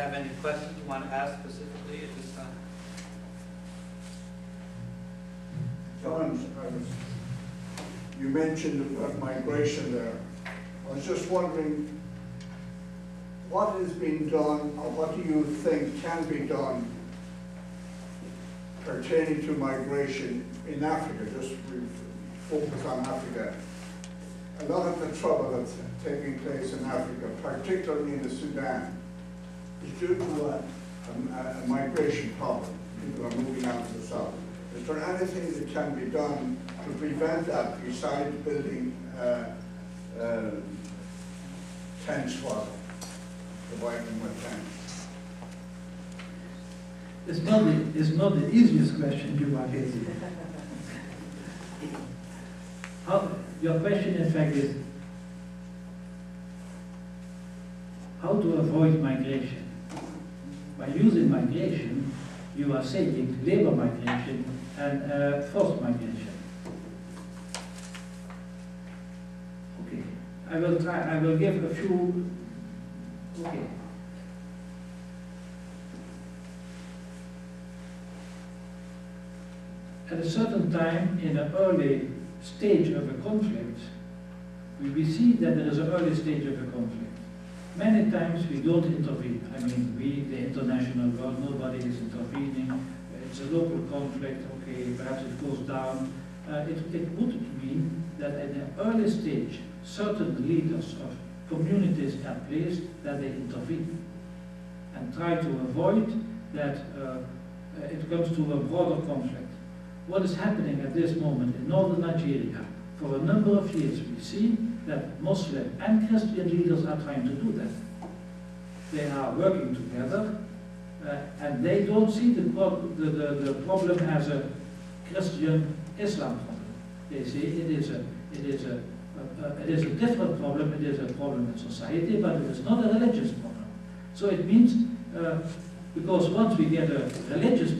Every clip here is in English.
have any questions you want to ask specifically at this time? John, you mentioned about migration there. I was just wondering, what has been done, or what do you think can be done pertaining to migration in Africa? Just focus on Africa. A lot of the trouble that's taking place in Africa, particularly in the Sudan, is due to a migration problem. People are moving out to the south. Is there anything that can be done to prevent that besides building tents for them, providing them with tents? It's not the easiest question you are raising. Your question, in fact, is how to avoid migration. By using migration, you are saying labor migration and forced migration. Okay, I will give a few, okay. At a certain time in an early stage of a conflict, we see that there is an early stage of a conflict. Many times we don't intervene. I mean, we, the international world, nobody is intervening. It's a local conflict, okay, perhaps it goes down. It would mean that at an early stage, certain leaders of communities are placed that they intervene and try to avoid that it comes to a broader conflict. What is happening at this moment in northern Nigeria, for a number of years we see that Muslim and Christian leaders are trying to do that. They are working together and they don't see the problem as a Christian Islam problem. They say it is a different problem, it is a problem in society, but it is not a religious problem. So it means because once we get a religious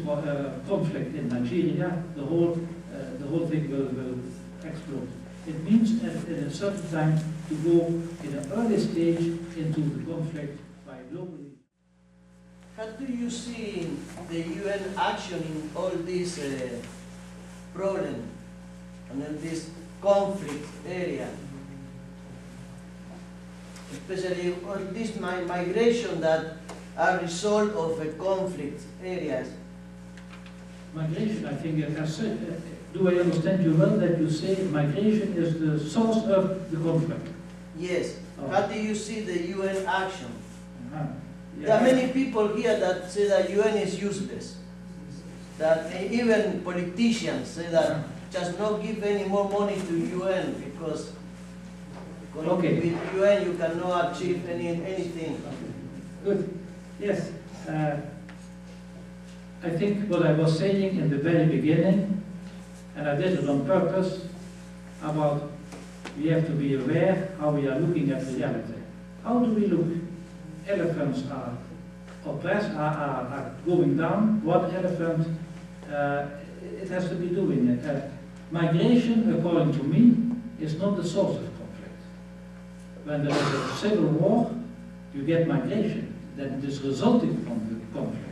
conflict in Nigeria, the whole thing will explode. It means at a certain time to go in an early stage into the conflict by globally. How do you see the UN action in all these problems and in this conflict area? Especially all this migration that are a result of a conflict areas. Migration, I think, do I understand you well that you say migration is the source of the conflict? Yes. Oh. How do you see the UN action? Yeah. There are many people here that say that UN is useless. That even politicians say that just not give any more money to UN because okay. With UN you cannot achieve anything. Good. Yes. I think what I was saying in the very beginning, and I did it on purpose, about we have to be aware how we are looking at reality. How do we look? Elephants are oppressed, are going down. What elephant? It has to be doing it. Migration, according to me, is not the source of conflict. When there is a civil war, you get migration. That it is resulting from the conflict.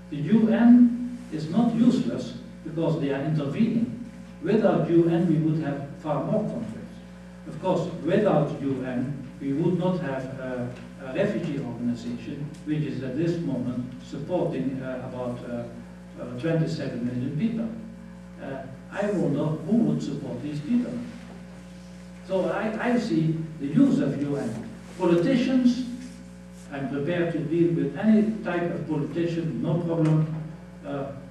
The UN is not useless because they are intervening. Without UN, we would have far more conflicts. Of course, without UN, we would not have a refugee organization, which is at this moment supporting about 27 million people. I wonder who would support these people. So I see the use of UN. Politicians, I'm prepared to deal with any type of politician, no problem,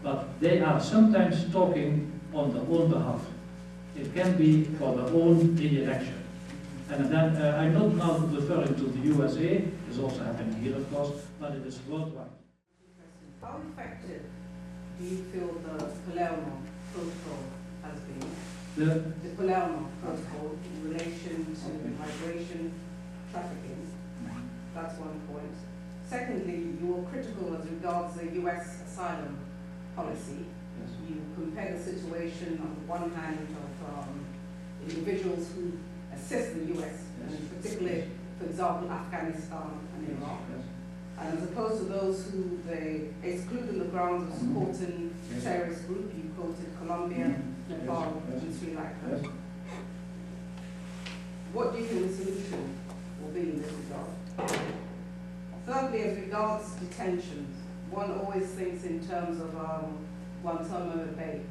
but they are sometimes talking on their own behalf. It can be for their own re-election. And then I'm not now referring to the USA, it's also happening here of course, but it is worldwide. How effective do you feel the Palermo Protocol has been? The Palermo Protocol in relation to migration trafficking? That's one point. Secondly, you were critical as regards the US asylum policy. Yes. You compare the situation on the one hand of individuals who assist the US, Yes. and particularly, for example, Afghanistan and Iraq. Yes. And as opposed to those who they exclude on the grounds of supporting a terrorist group, you quoted Colombia, Nepal, and Sri Lanka. What do you think the solution will be in this regard? Thirdly, as regards detentions, one always thinks in terms of Guantanamo Bay.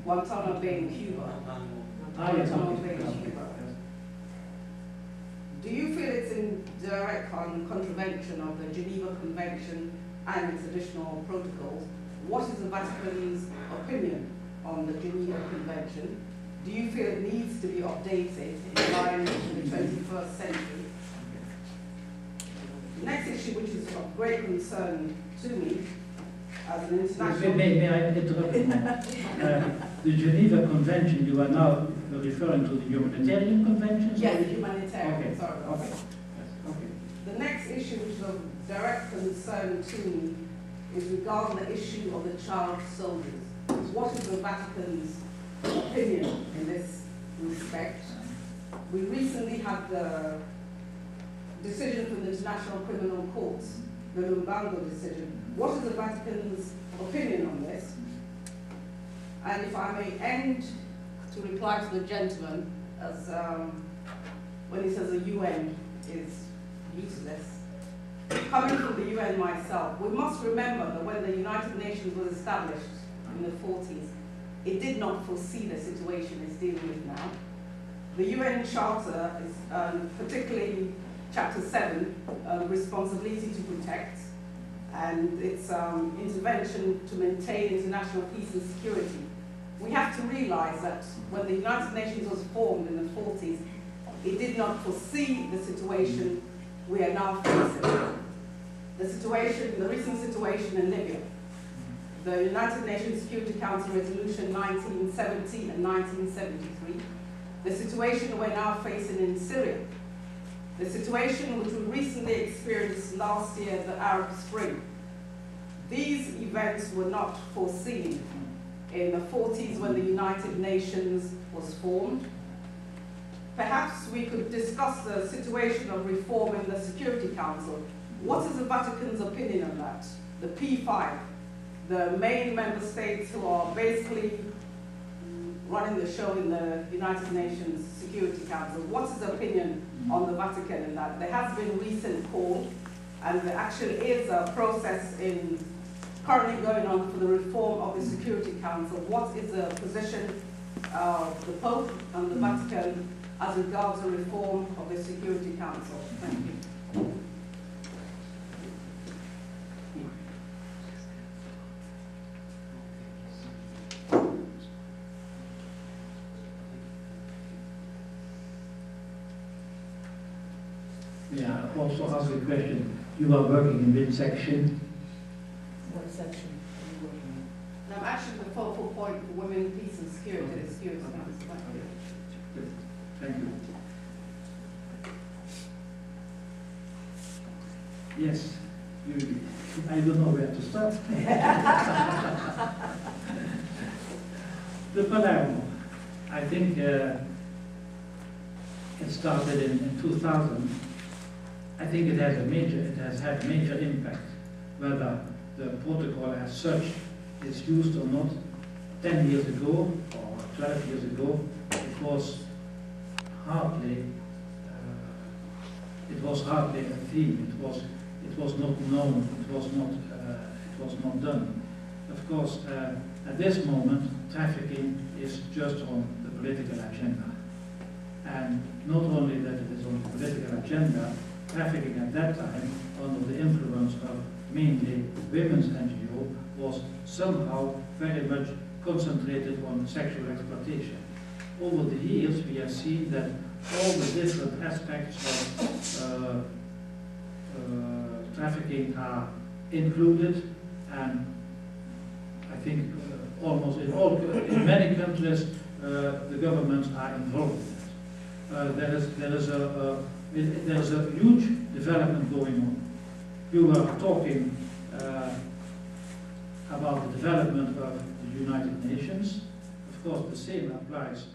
Guantanamo Bay in Cuba. Guantanamo Bay in Cuba. Do you feel it's in direct contravention of the Geneva Convention and its additional protocols? What is the Vatican's opinion on the Geneva Convention? Do you feel it needs to be updated in line with the 21st century? The next issue, which is of great concern to me, as an international... May I interrupt you? The Geneva Convention, you are now referring to the humanitarian conventions? Yes, the humanitarian, okay. sorry. Okay. Yes. Okay. The next issue, which is of direct concern to me, is regarding the issue of the child soldiers. What is the Vatican's opinion in this respect? We recently had the decision from the International Criminal Court, the Lumbango decision. What is the Vatican's opinion on this? And if I may end to reply to the gentleman, as when he says the UN is useless. Coming from the UN myself, we must remember that when the United Nations was established in the 40s, it did not foresee the situation it's dealing with now. The UN Charter is particularly Chapter 7, responsibility to protect, and its intervention to maintain international peace and security. We have to realize that when the United Nations was formed in the 40s, it did not foresee the situation we are now facing. The situation, the recent situation in Libya, the United Nations Security Council Resolution 1970 and 1973, the situation we're now facing in Syria, the situation which we recently experienced last year, the Arab Spring. These events were not foreseen in the 40s when the United Nations was formed. Perhaps we could discuss the situation of reform in the Security Council. What is the Vatican's opinion on that? The P5, the main member states who are basically running the show in the United Nations Security Council. What's his opinion on the Vatican in that? There has been recent call, and there actually is a process currently going on for the reform of the Security Council. What is the position of the Pope and the Vatican as regards the reform of the Security Council? Thank you. Yeah, also ask a question. You are working in which section? What section are you working in? I'm actually the focal point for women, peace and security at the Security Council. Thank you. Yes, I don't know where to start. The Palermo, I think it started in 2000. I think it has had a major impact. Whether the protocol as such is used or not, 10 years ago or 12 years ago, it was hardly a theme. It was not known. It was not done. Of course, at this moment, trafficking is just on the political agenda, and not only that it is on the political agenda. Trafficking at that time, under the influence of mainly women's NGO, was somehow very much concentrated on sexual exploitation. Over the years, we have seen that all the different aspects of trafficking are included, and I think almost in many countries, the governments are involved in it. There is a huge development going on. You were talking about the development of the United Nations. Of course, the same applies